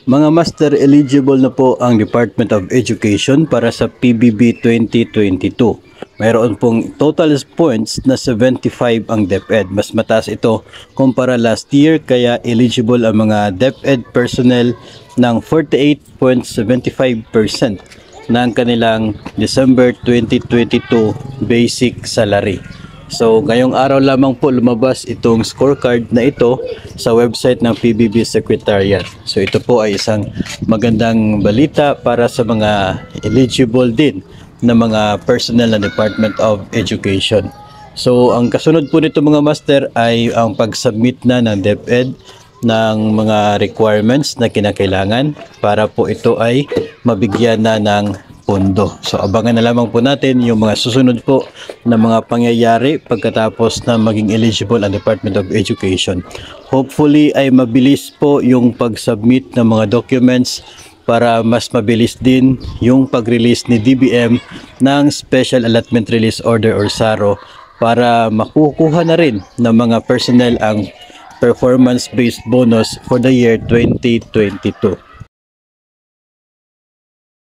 Mga master, eligible na po ang Department of Education para sa PBB 2022. Mayroon pong total points na 75 ang DepEd. Mas mataas ito kumpara last year, kaya eligible ang mga DepEd personnel ng 48.75% ng kanilang December 2022 basic salary. So ngayong araw lamang po lumabas itong scorecard na ito sa website ng PBB Secretariat. So ito po ay isang magandang balita para sa mga eligible din na mga personnel ng Department of Education. So ang kasunod po nito mga master ay ang pag-submit na ng DepEd ng mga requirements na kinakailangan para po ito ay mabigyan na ng pondo. So abangan na lamang po natin yung mga susunod po na mga pangyayari pagkatapos na maging eligible ang Department of Education. Hopefully ay mabilis po yung pag-submit ng mga documents para mas mabilis din yung pag-release ni DBM ng Special Allotment Release Order or SARO para makukuha na rin ng mga personnel ang performance-based bonus for the year 2022.